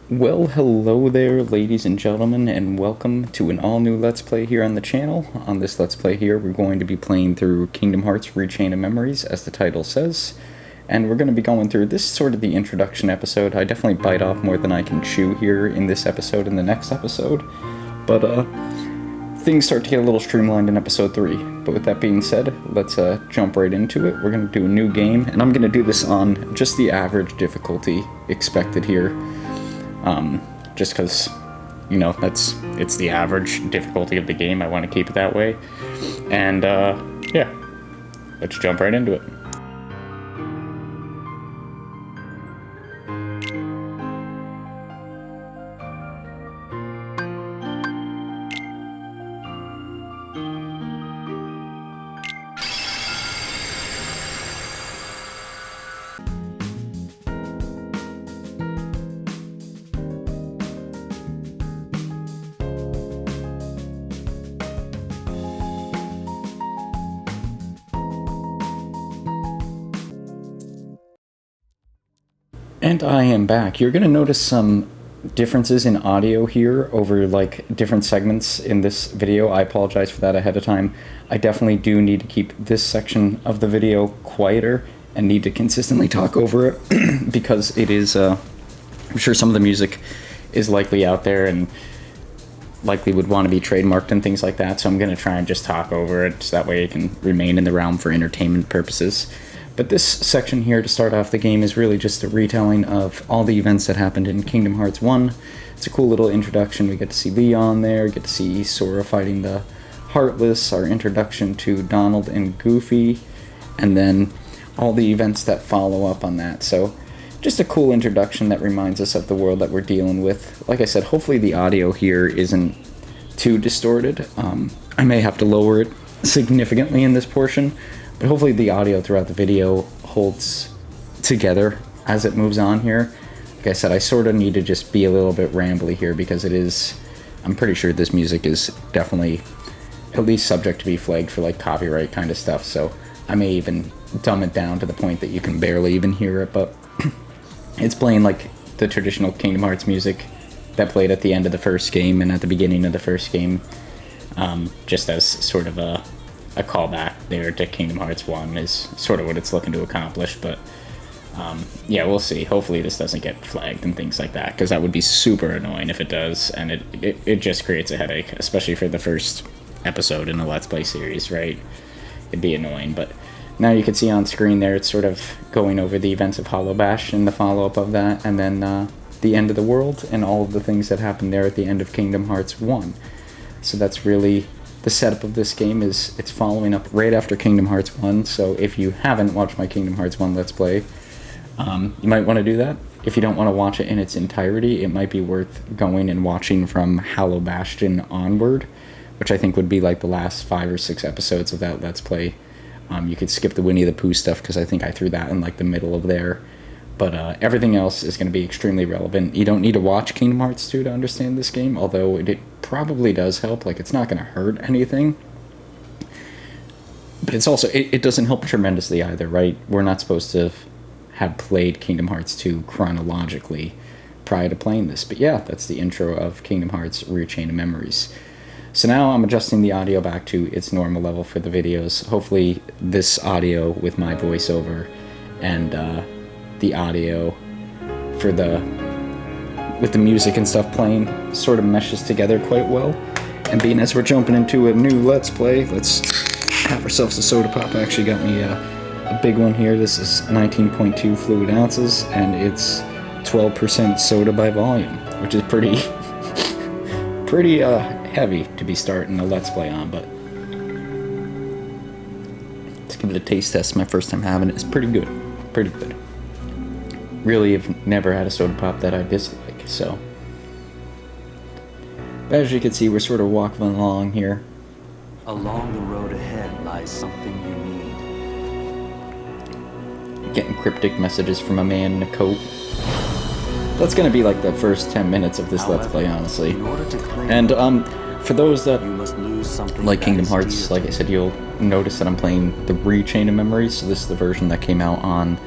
Well, hello there, ladies and gentlemen, and welcome to an all-new Let's Play here on the channel. On this Let's Play here, we're going to be playing through Kingdom Hearts Rechain of Memories, as the title says. And we're going to be going through this sort of the introduction episode. I definitely bite off more than I can chew here in this episode and the next episode. But, things start to get a little streamlined in episode 3. But with that being said, let's jump right into it. We're going to do a new game, and I'm going to do this on just the average difficulty expected here. Just because, you know, it's the average difficulty of the game. I want to keep it that way. And, yeah, let's jump right into it. And I am back. You're going to notice some differences in audio here over like different segments in this video. I apologize for that ahead of time. I definitely do need to keep this section of the video quieter and need to consistently talk over it because it is, I'm sure some of the music is likely out there and likely would want to be trademarked and things like that. So I'm going to try and just talk over it so that way it can remain in the realm for entertainment purposes. But this section here to start off the game is really just a retelling of all the events that happened in Kingdom Hearts 1. It's a cool little introduction. We get to see Leon there, get to see Sora fighting the Heartless, our introduction to Donald and Goofy, and then all the events that follow up on that. So just a cool introduction that reminds us of the world that we're dealing with. Like I said, hopefully the audio here isn't too distorted. I may have to lower it significantly in this portion, but hopefully the audio throughout the video holds together as it moves on here. Like I said, I sort of need to just be a little bit rambly here because it is, I'm pretty sure this music is definitely at least subject to be flagged for like copyright kind of stuff, so I may even dumb it down to the point that you can barely even hear it, but it's playing like the traditional Kingdom Hearts music that played at the end of the first game and at the beginning of the first game, just as sort of a callback there to Kingdom Hearts 1 is sort of what it's looking to accomplish, but yeah, we'll see. Hopefully this doesn't get flagged and things like that, because that would be super annoying if it does, and it just creates a headache, especially for the first episode in the Let's Play series, right? It'd be annoying, but now you can see on screen there, it's sort of going over the events of Hollow Bash and the follow-up of that, and then the end of the world and all of the things that happened there at the end of Kingdom Hearts 1. So that's really the setup of this game. Is it's following up right after Kingdom Hearts 1, so if you haven't watched my Kingdom Hearts 1 Let's Play, you might want to do that. If you don't want to watch it in its entirety, it might be worth going and watching from Hollow Bastion onward, which I think would be like the last 5 or 6 episodes of that Let's Play. You could skip the Winnie the Pooh stuff, because I think I threw that in like the middle of there. But everything else is going to be extremely relevant. You don't need to watch Kingdom Hearts 2 to understand this game, although it probably does help. Like, it's not going to hurt anything. But it's also, it doesn't help tremendously either, right? We're not supposed to have played Kingdom Hearts 2 chronologically prior to playing this. But yeah, that's the intro of Kingdom Hearts Rechain of Memories. So now I'm adjusting the audio back to its normal level for the videos. Hopefully this audio with my voiceover and the audio for with the music and stuff playing sort of meshes together quite well. And being as we're jumping into a new Let's Play, let's have ourselves a soda pop. I actually got me a big one here. This is 19.2 fluid ounces, and it's 12% soda by volume, which is pretty heavy to be starting a Let's Play on, but let's give it a taste test. My first time having it. It's pretty good. Pretty good. Really have never had a soda pop that I dislike, so. But as you can see, we're sort of walking along here. Along the road ahead lies something you need. Getting cryptic messages from a man in a coat. That's gonna be like the first 10 minutes of this Let's Play, honestly. And for those that like Kingdom Hearts, like I said, you'll notice that I'm playing the Rechain of Memories. So this is the version that came out on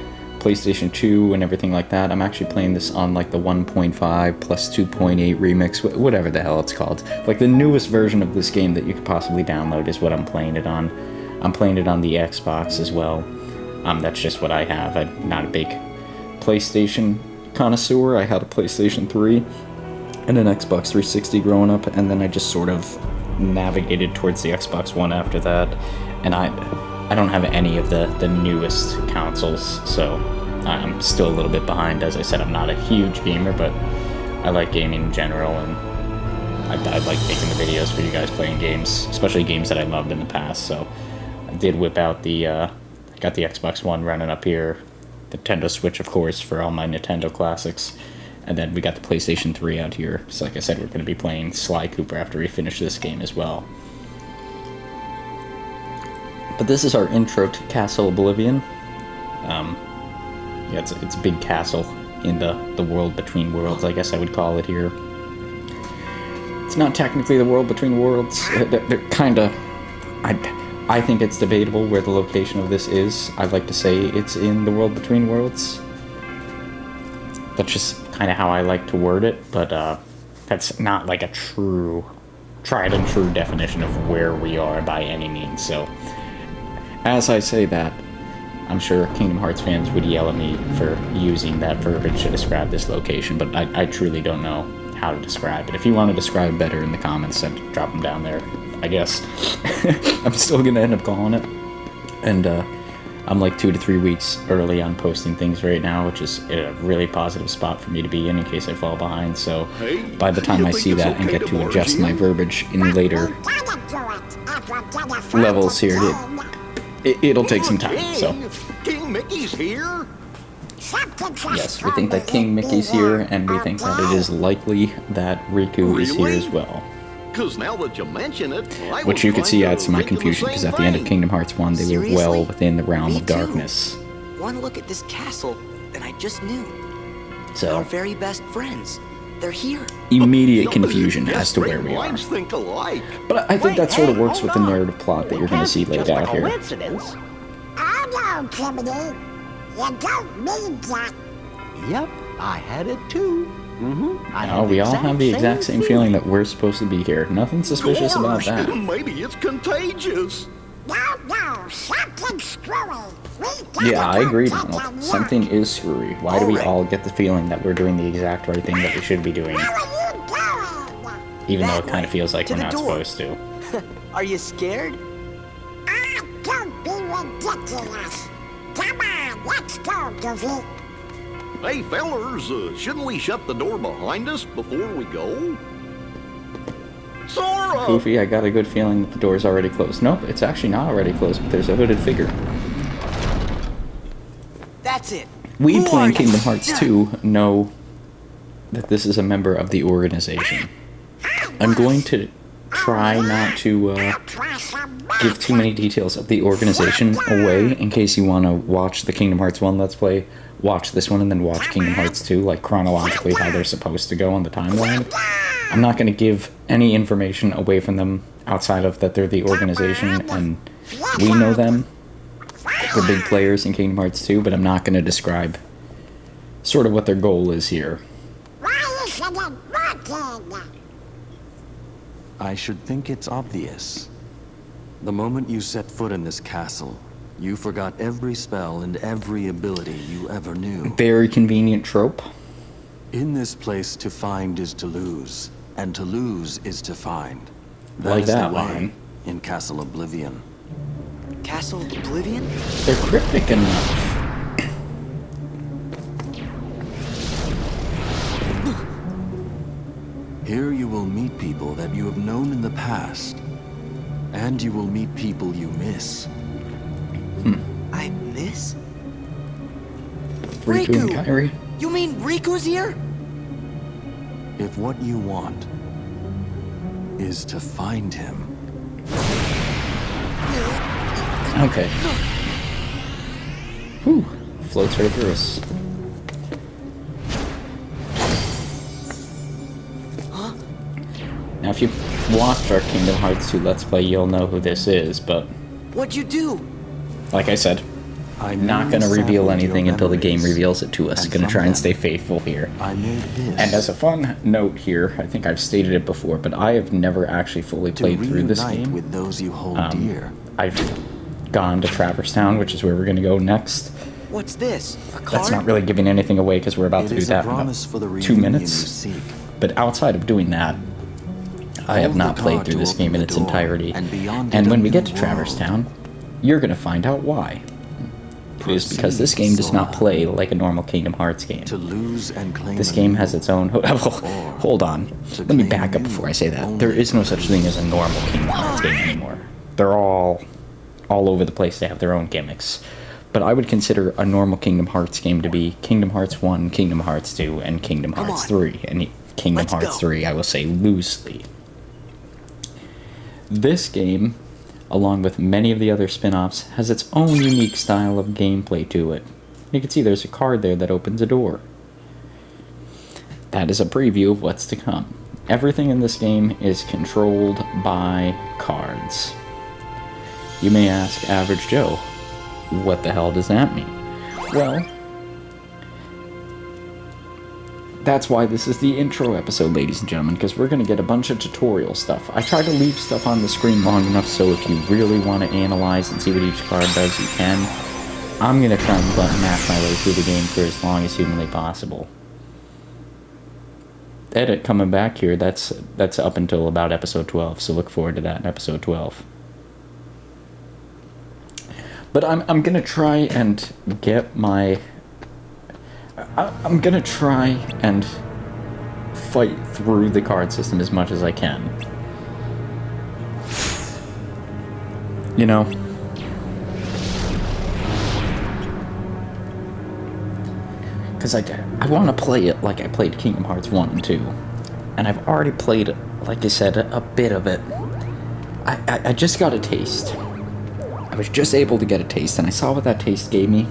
PlayStation 2 and everything like that. I'm actually playing this on like the 1.5 plus 2.8 remix, whatever the hell it's called. Like the newest version of this game that you could possibly download is what I'm playing it on. I'm playing it on the Xbox as well. That's just what I have. I'm not a big PlayStation connoisseur. I had a PlayStation 3 and an Xbox 360 growing up, and then I just sort of navigated towards the Xbox One after that. And I don't have any of the newest consoles, so I'm still a little bit behind. As I said, I'm not a huge gamer, but I like gaming in general, and I like making the videos for you guys playing games, especially games that I loved in the past. So I did whip out got the Xbox One running up here, the Nintendo Switch, of course, for all my Nintendo classics, and then we got the PlayStation 3 out here. So like I said, we're going to be playing Sly Cooper after we finish this game as well. But this is our intro to Castle Oblivion. Yeah, it's a big castle in the world between worlds, I guess I would call it here. It's not technically the world between worlds. They're kind of... I think it's debatable where the location of this is. I'd like to say it's in the world between worlds. That's just kind of how I like to word it, but that's not like a tried and true definition of where we are by any means. So, as I say that, I'm sure Kingdom Hearts fans would yell at me for using that verbiage to describe this location, but I truly don't know how to describe it. If you want to describe it better in the comments, then drop them down there, I guess. I'm still going to end up calling it. And I'm like 2 to 3 weeks early on posting things right now, which is a really positive spot for me to be in case I fall behind. So by the time I see that and get to adjust my verbiage in later levels here, it'll take some time. So King Mickey's here. Yes, we think that King Mickey's here, and we think that it is likely that Riku is here as well. Because now that you mention it, Which you could see adds to my confusion, because at the end of Kingdom Hearts 1, they were well within the realm of darkness. One look at this castle, and I just knew. So, Our very best friends. They're here. immediate confusion as to where we are. Think alike. But I think that sort of works with the narrative plot that you're going to see laid out here. Coincidence. Oh no, Timothy. You don't mean that. Yep, I had it too. Now, we all have the exact same feeling that we're supposed to be here. Nothing suspicious about that. Maybe it's contagious. No, something's screwy. Yeah, I agree, Donald. Something is screwy. Why do we all get the feeling that we're doing the exact right thing that we should be doing? How are you doing? Even though it kind of feels like To we're the not door. supposed to. Are you scared? Ah, don't be ridiculous. Come on, let's go, Goofy. Hey, fellers, shouldn't we shut the door behind us before we go? Sora! Goofy, I got a good feeling that the door's already closed. Nope, it's actually not already closed, but there's a hooded figure. That's it. We Who playing are you? Kingdom Hearts 2 know that this is a member of the organization. I'm going to try not to give too many details of the organization away in case you want to watch the Kingdom Hearts 1 Let's Play, watch this one, and then watch Kingdom Hearts 2, like chronologically how they're supposed to go on the timeline. I'm not going to give any information away from them outside of that they're the organization and we know them. They're big players in Kingdom Hearts 2, but I'm not going to describe sort of what their goal is here. Why isn't it working? I should think it's obvious. The moment you set foot in this castle, you forgot every spell and every ability you ever knew. Very convenient trope. In this place, to find is to lose, and to lose is to find. Like is that the way line. in Castle Oblivion. Castle Oblivion? They're cryptic enough. Here you will meet people that you have known in the past, and you will meet people you miss. I miss? Riku and Kairi. You mean Riku's here? If what you want is to find him, Okay. Whew. Floats right through us. Now, if you've watched our Kingdom Hearts 2 Let's Play, you'll know who this is, but What'd you do? like I said, Not going to reveal anything until the game reveals it to us. Going to try and stay faithful here. I made this. And as a fun note here, I think I've stated it before, but I have never actually fully played through this game. With those you hold dear. I've gone to Traverse Town, which is where we're going to go next. What's this? A card? That's not really giving anything away because we're about to do that in about 2 minutes. But outside of doing that, I have not played through this game in its entirety. And when we get to Traverse Town, you're going to find out why. It is because this game does not play like a normal Kingdom Hearts game. This game has its own... Hold on. Let me back up before I say that. There is no such thing as a normal Kingdom Hearts game anymore. They're all over the place. They have their own gimmicks. But I would consider a normal Kingdom Hearts game to be Kingdom Hearts 1, Kingdom Hearts 2, and Kingdom Hearts 3. And Kingdom Hearts 3, I will say loosely. This game, along with many of the other spin-offs, has its own unique style of gameplay to it. You can see there's a card there that opens a door. That is a preview of what's to come. Everything in this game is controlled by cards. You may ask Average Joe, what the hell does that mean? Well, that's why this is the intro episode, ladies and gentlemen, because we're going to get a bunch of tutorial stuff. I try to leave stuff on the screen long enough so if you really want to analyze and see what each card does, you can. I'm going to try and match my way through the game for as long as humanly possible. Edit coming back here, that's up until about episode 12, so look forward to that in episode 12. But I'm going to try and get my... I'm going to try and fight through the card system as much as I can. You know? Because I want to play it like I played Kingdom Hearts 1 and 2. And I've already played, like I said, a bit of it. I just got a taste. I was just able to get a taste, and I saw what that taste gave me.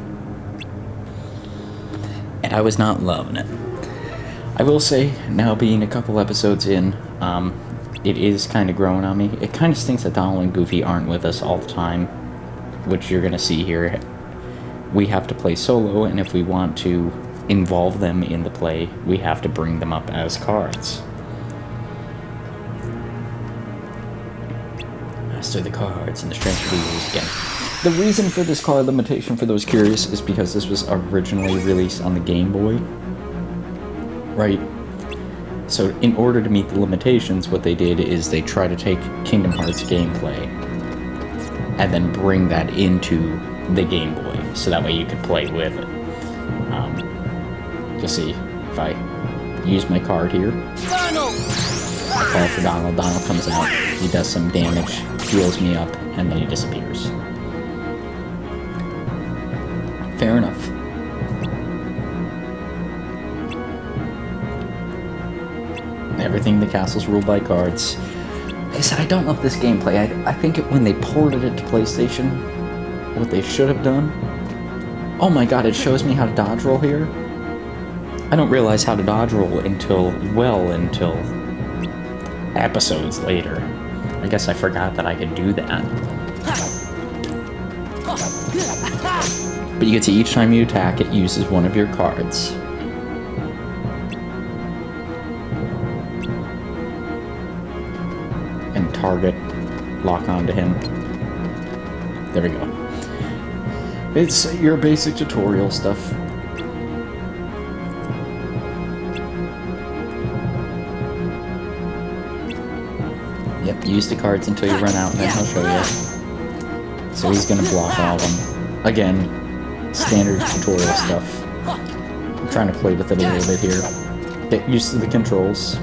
And I was not loving it. I will say, now being a couple episodes in, it is kind of growing on me. It kind of stinks that Donald and Goofy aren't with us all the time, which you're going to see here. We have to play solo, and if we want to involve them in the play, we have to bring them up as cards. Master the cards and the strength of the rules again. The reason for this card limitation, for those curious, is because this was originally released on the Game Boy. Right? So in order to meet the limitations, what they did is they try to take Kingdom Hearts gameplay and then bring that into the Game Boy, so that way you could play with it. Just see, if I use my card here, I call for Donald, Donald comes out, he does some damage, heals me up, and then he disappears. Fair enough. Everything in the castle's ruled by cards. Like I said, I don't love this gameplay. I think when they ported it to PlayStation, what they should have done... Oh my god, it shows me how to dodge roll here? I don't realize how to dodge roll until episodes later. I guess I forgot that I could do that. But you can see each time you attack, it uses one of your cards. And target, lock onto him. There we go. It's your basic tutorial stuff. Yep, use the cards until you run out, and then he'll show you. So he's gonna block all of them. Again, standard tutorial stuff. I'm trying to play with it a little bit here. Get used to the controls.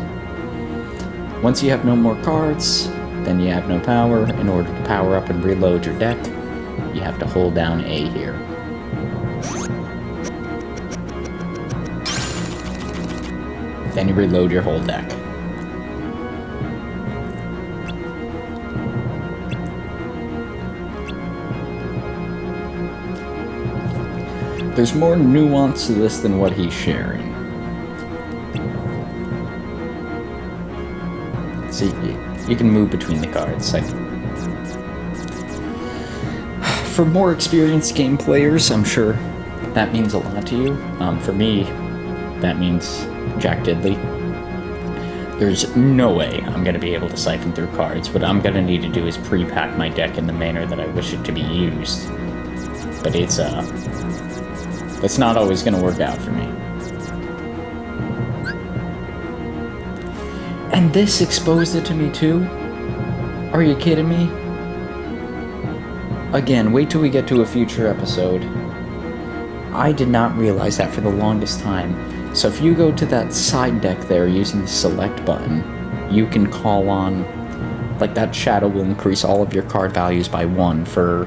Once you have no more cards, then you have no power. In order to power up and reload your deck, you have to hold down A here. Then you reload your whole deck. There's more nuance to this than what he's sharing. See, you can move between the cards. For more experienced game players, I'm sure that means a lot to you. For me, that means Jack Diddley. There's no way I'm going to be able to siphon through cards. What I'm going to need to do is pre-pack my deck in the manner that I wish it to be used. But it's not always going to work out for me. And this exposed it to me too? Are you kidding me? Again, wait till we get to a future episode. I did not realize that for the longest time. So if you go to that side deck there using the select button, you can call on, like, that shadow will increase all of your card values by 1 for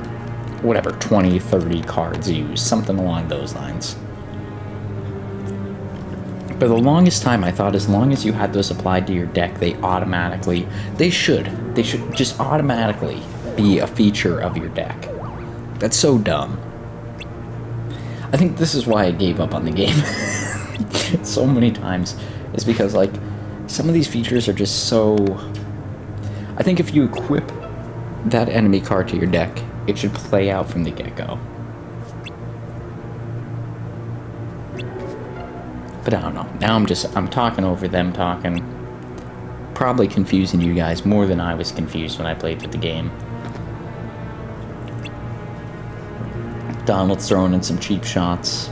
whatever, 20, 30 cards used, something along those lines. For the longest time, I thought as long as you had those applied to your deck, they should just automatically be a feature of your deck. That's so dumb. I think this is why I gave up on the game so many times, is because, like, some of these features are just so... I think if you equip that enemy card to your deck, it should play out from the get-go. But I don't know. Now I'm talking over them talking. Probably confusing you guys more than I was confused when I played with the game. Donald's throwing in some cheap shots.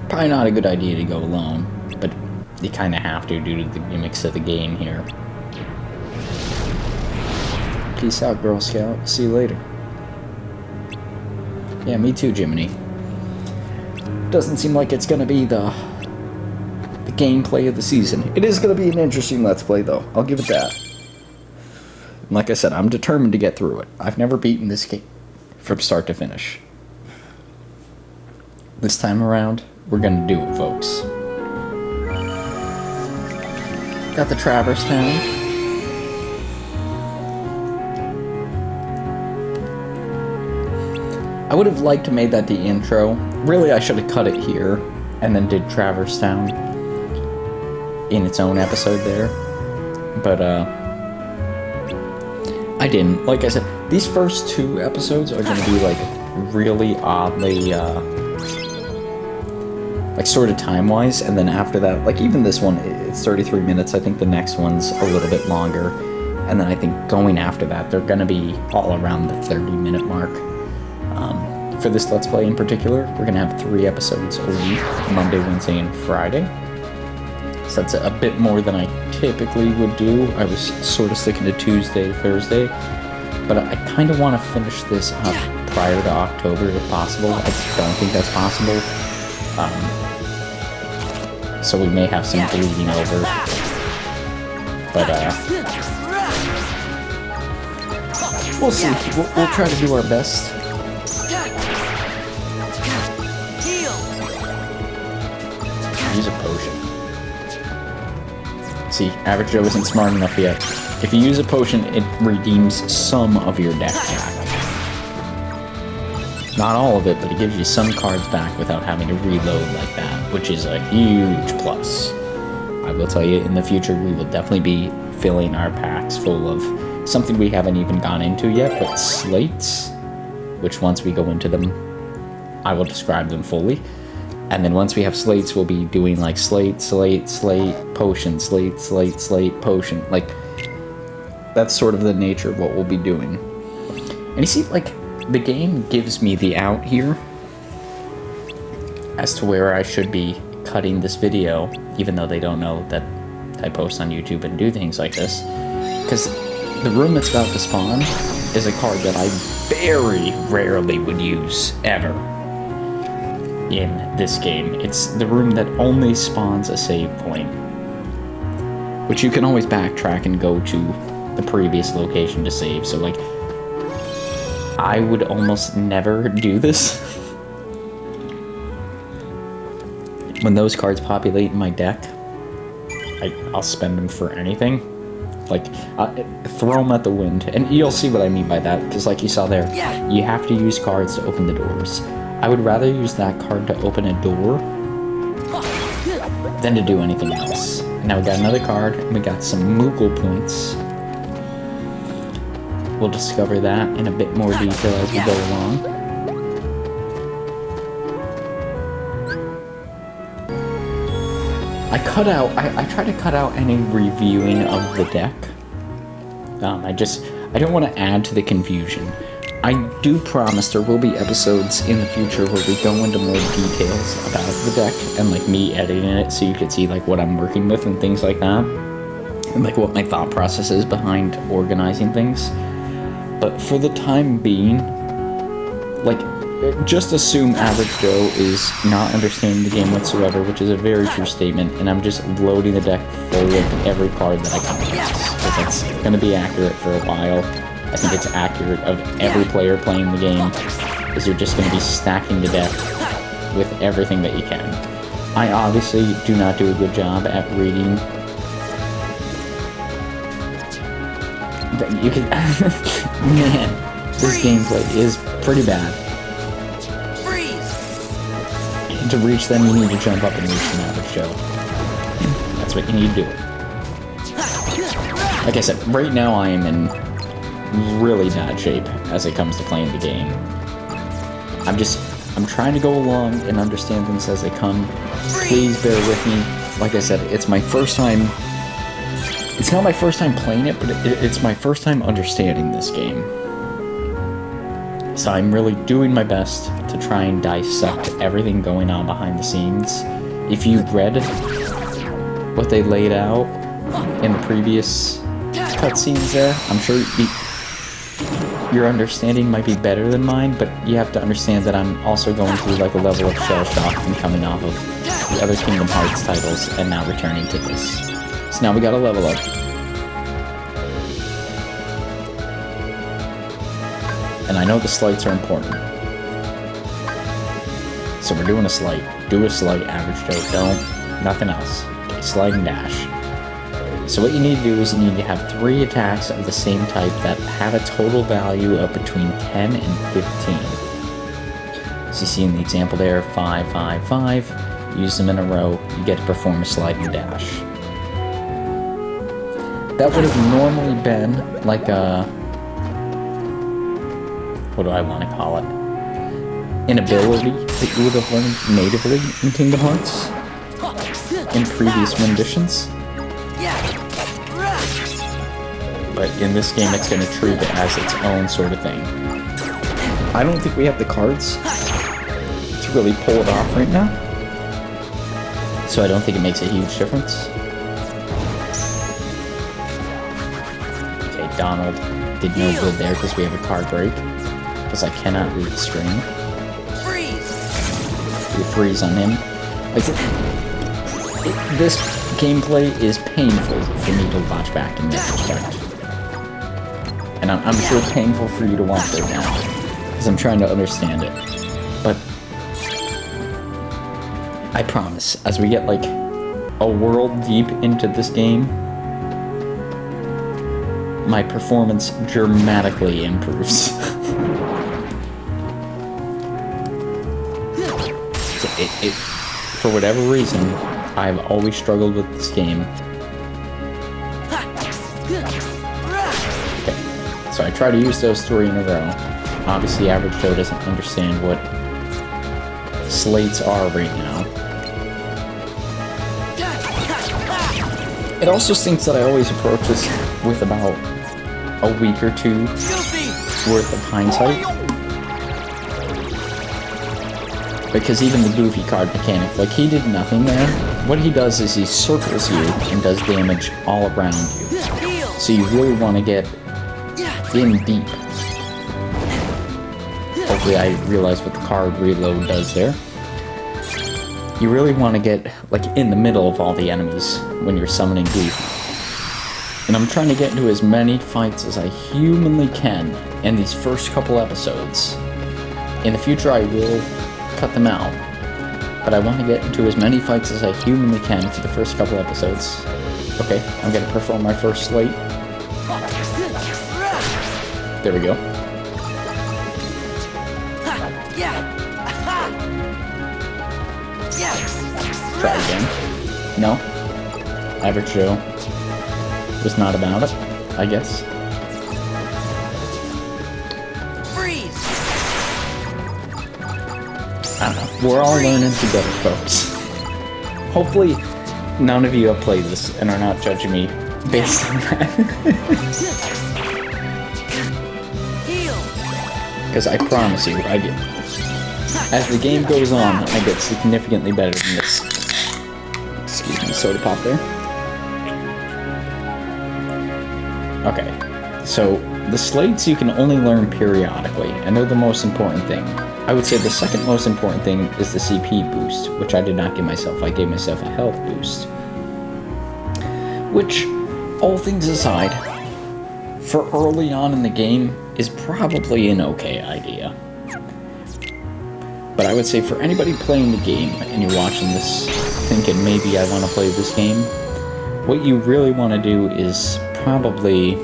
Probably not a good idea to go alone, but you kind of have to due to the gimmicks of the game here. Peace out, Girl Scout. See you later. Yeah, me too, Jiminy. Doesn't seem like it's gonna be the gameplay of the season. It is gonna be an interesting Let's Play, though. I'll give it that. And like I said, I'm determined to get through it. I've never beaten this game from start to finish. This time around, we're gonna do it, folks. Got the Traverse Town. I would have liked to made that the intro. Really, I should have cut it here and then did Traverse Town in its own episode there. But, I didn't. Like I said, these first 2 episodes are going to be, like, really oddly, like, sort of time-wise, and then after that, like, even this one, it's 33 minutes. I think the next one's a little bit longer, and then I think going after that, they're going to be all around the 30-minute mark. For this Let's Play in particular, we're going to have 3 episodes a week, Monday, Wednesday, and Friday. So that's a bit more than I typically would do. I was sort of sticking to Tuesday, Thursday, but I kind of want to finish this up prior to October if possible. I don't think that's possible. So we may have some bleeding over. But, we'll see. We'll try to do our best. Use a potion. See, Average Joe isn't smart enough yet. If you use a potion, it redeems some of your deck back. Not all of it, but it gives you some cards back without having to reload like that, which is a huge plus. I will tell you, in the future, we will definitely be filling our packs full of something we haven't even gone into yet, but slates, which once we go into them, I will describe them fully. And then once we have slates, we'll be doing like slate, slate, slate, potion, slate, slate, slate, potion. Like, that's sort of the nature of what we'll be doing. And you see, like, the game gives me the out here as to where I should be cutting this video, even though they don't know that I post on YouTube and do things like this. Because the room that's about to spawn is a card that I very rarely would use, ever. In this game, it's the room that only spawns a save point, which you can always backtrack and go to the previous location to save. So, like, I would almost never do this. When those cards populate in my deck, I'll spend them for anything. Like, throw them at the wind, and you'll see what I mean by that, because like you saw there, you have to use cards to open the doors. I would rather use that card to open a door than to do anything else. Now we got another card, and we got some Moogle points. We'll discover that in a bit more detail as we go along. I try to cut out any reviewing of the deck. I don't want to add to the confusion. I do promise there will be episodes in the future where we go into more details about the deck and like me editing it so you could see like what I'm working with and things like that. And like what my thought process is behind organizing things. But for the time being, like, just assume Average Joe is not understanding the game whatsoever, which is a very true statement, and I'm just loading the deck full of every card that I come across. Because that's going to be accurate for a while. I think it's accurate of every player playing the game, is you're just going to be stacking the deck with everything that you can. I obviously do not do a good job at reading. You can... Man, this gameplay is pretty bad. To reach them, you need to jump up and reach an Average Joe. That's what you need to do. Like I said, right now I am in really bad shape as it comes to playing the game. I'm trying to go along and understand things as they come. Please bear with me. Like I said, it's my first time. It's not my first time playing it, but it's my first time understanding this game. So I'm really doing my best to try and dissect everything going on behind the scenes. If you read what they laid out in the previous cutscenes there, I'm sure your understanding might be better than mine, but you have to understand that I'm also going through like a level of shell shock from coming off of the other Kingdom Hearts titles and now returning to this. So now we gotta level up. And I know the slights are important. So we're doing a slight. Do a slight, Average Joe. Don't. Nothing else. Okay, slide and dash. So what you need to do is you need to have 3 attacks of the same type that have a total value of between 10 and 15. So you see in the example there, 5, 5, 5. Use them in a row. You get to perform a slide and dash. That would have normally been like a... what do I want to call it? An ability that you would have learned natively in Kingdom Hearts in previous renditions. But in this game it's going to treat it as its own sort of thing. I don't think we have the cards to really pull it off right now. So I don't think it makes a huge difference. Okay, Donald did no good there because we have a card break. Because I cannot read the screen. You freeze on him. This gameplay is painful for me to watch back in this respect. And I'm sure painful for you to watch right now. Because I'm trying to understand it. But I promise, as we get like a world deep into this game, my performance dramatically improves. For whatever reason, I've always struggled with this game. Okay, so I try to use those 3 in a row. Obviously, Average Joe doesn't understand what slates are right now. It also stinks that I always approach this with about a week or 2 worth of hindsight. Because even the goofy card mechanic, like he did nothing there. What he does is he circles you and does damage all around you. So you really want to get in deep. Hopefully I realize what the card reload does there. You really want to get like in the middle of all the enemies when you're summoning Goofy. And I'm trying to get into as many fights as I humanly can in these first couple episodes. In the future I will cut them out, but I want to get into as many fights as I humanly can for the first couple episodes. Okay, I'm gonna perform my first slate. There we go. Try again. No? Average Joe was not about it, I guess. Freeze! I don't know. We're all learning together, folks. Hopefully, none of you have played this and are not judging me based on that. Heal! Because I promise you, I get... As the game goes on, I get significantly better than this. Excuse me, soda pop there. Okay, so the slates you can only learn periodically, and they're the most important thing. I would say the second most important thing is the CP boost, which I did not give myself. I gave myself a health boost. Which, all things aside, for early on in the game, is probably an okay idea. But I would say for anybody playing the game, and you're watching this thinking maybe I want to play this game, what you really want to do is probably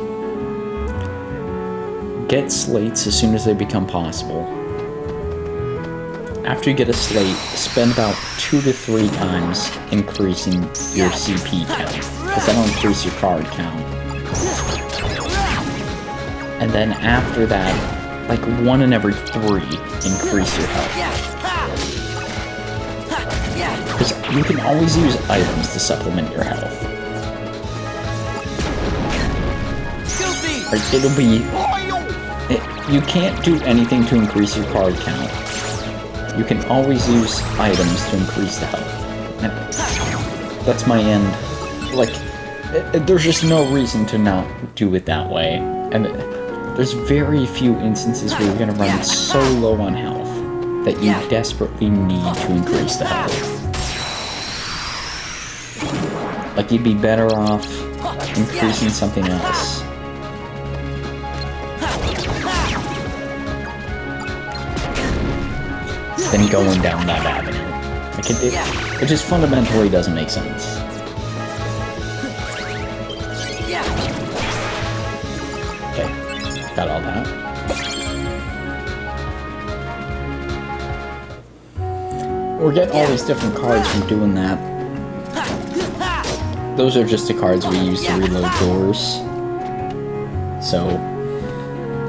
get slates as soon as they become possible. After you get a slate, spend about 2 to 3 times increasing your CP count, because that'll increase your card count. And then after that, like 1 in every 3, increase your health. Because you can always use items to supplement your health. Like, it'll be... you can't do anything to increase your card count. You can always use items to increase the health. And that's my end. Like, there's just no reason to not do it that way. And there's very few instances where you're going to run so low on health that you desperately need to increase the health. Like, you'd be better off increasing something else. Than going down that avenue. Like, it just fundamentally doesn't make sense. Okay, got all that. We're getting all these different cards from doing that. Those are just the cards we use to reload doors. So,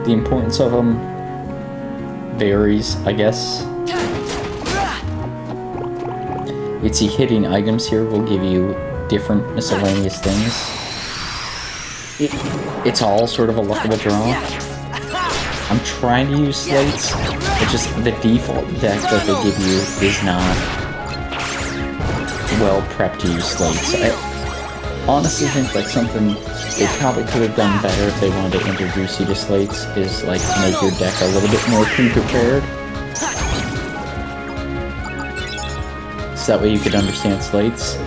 the importance of them varies, I guess. You'd see hitting items here will give you different miscellaneous things. It's all sort of a luck of a draw. I'm trying to use slates, but just the default deck that they give you is not well prepped to use slates. I honestly think like something they probably could have done better if they wanted to introduce you to slates is like make your deck a little bit more pre-prepared. So that way you could understand slates.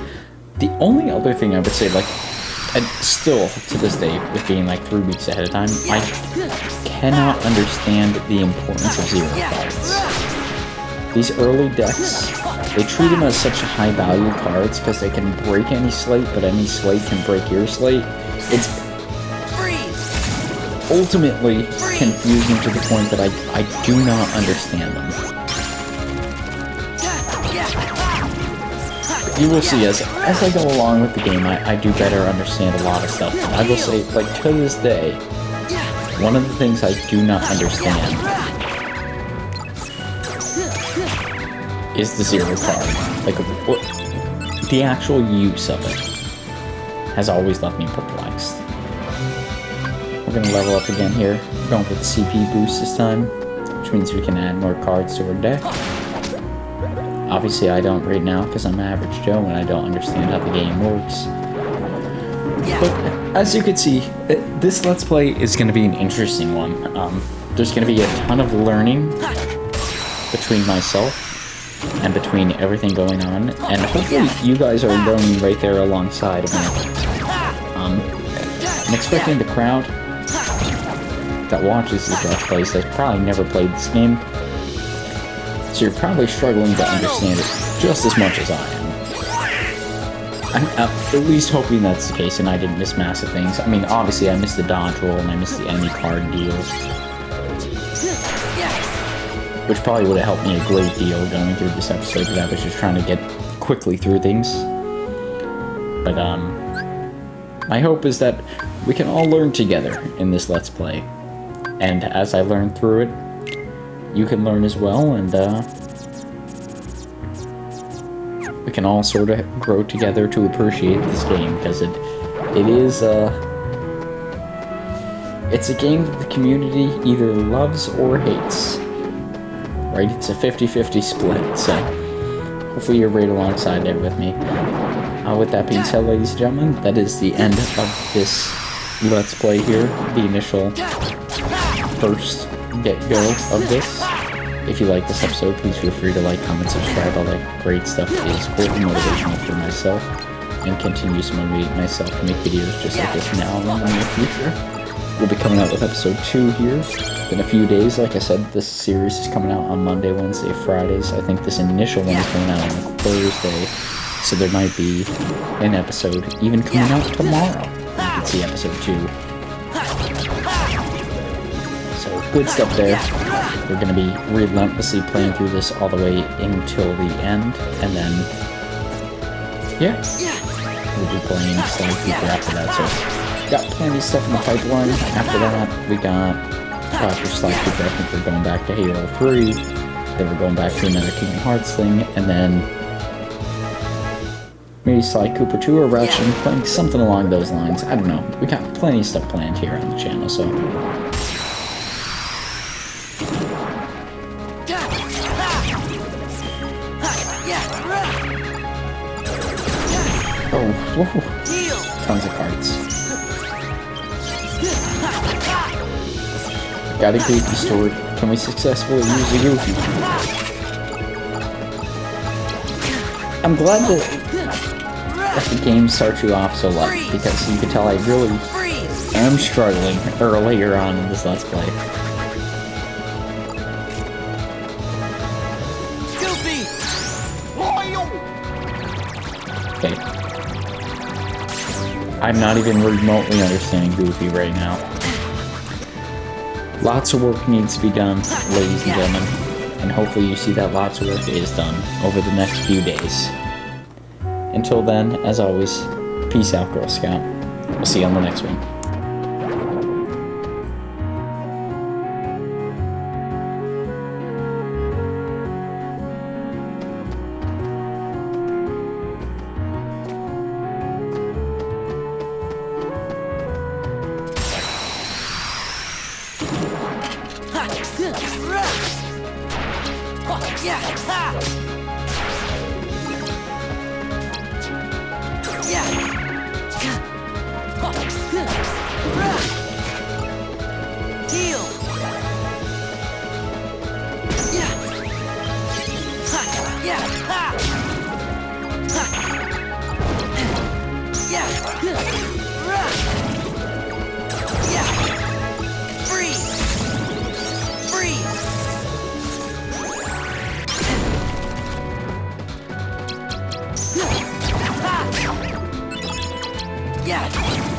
The only other thing I would say, like, and still to this day, with being like 3 weeks ahead of time, I cannot understand the importance of zero cards. These early decks, they treat them as such high value cards because they can break any slate, but any slate can break your slate. It's ultimately confusing to the point that I do not understand them. You will see as I go along with the game, I do better understand a lot of stuff. And I will say, like, to this day, one of the things I do not understand is the zero card. Like, the actual use of it has always left me perplexed. We're going to level up again here. We're going with the CP boost this time, which means we can add more cards to our deck. Obviously I don't right now because I'm average Joe and I don't understand how the game works. But as you can see, this Let's Play is going to be an interesting one. There's going to be a ton of learning between myself and between everything going on, and hopefully you guys are learning right there alongside of me. I'm expecting the crowd that watches these Let's Plays that's probably never played this game. So you're probably struggling to understand it just as much as I am. I'm at least hoping that's the case and I didn't miss massive things. I mean, obviously I missed the dodge roll and I missed the enemy card deal, which probably would have helped me a great deal going through this episode, because I was just trying to get quickly through things. But my hope is that we can all learn together in this Let's Play. And as I learn through it, you can learn as well, and we can all sort of grow together to appreciate this game, because it is it's a game that the community either loves or hates. Right? It's a 50-50 split, so hopefully you're right alongside there with me. With that being said, ladies and gentlemen, that is the end of this Let's Play here, the initial first get-go of this. If you like this episode, please feel free to like, comment, subscribe. All that great stuff is greatly motivational for myself, and continues to motivate myself to make videos just like this now and in the near future. We'll be coming out with episode 2 here in a few days. Like I said, this series is coming out on Monday, Wednesday, Fridays. I think this initial one is coming out on Thursday, so there might be an episode even coming out tomorrow. You can see episode 2. So good stuff there. We're going to be relentlessly playing through this all the way until the end, and then, yeah, we'll be playing Sly Cooper after that. So got plenty of stuff in the pipeline. After that, we got after Sly Cooper, I think we're going back to Halo 3, then we're going back to another Kingdom Hearts thing, and then maybe Sly Cooper 2 or Ratchet and Clank, something along those lines. I don't know. We got plenty of stuff planned here on the channel, so oh, whoa. Tons of cards. Got a Goofy stored. Can we successfully use a Goofy? I'm glad that the game starts you off so light, because you can tell I really am struggling earlier on in this Let's Play. Okay. I'm not even remotely understanding Goofy right now. Lots of work needs to be done, ladies and gentlemen, and hopefully you see that lots of work is done over the next few days. Until then, as always, peace out, Girl Scout. We'll see you on the next one. Yeah.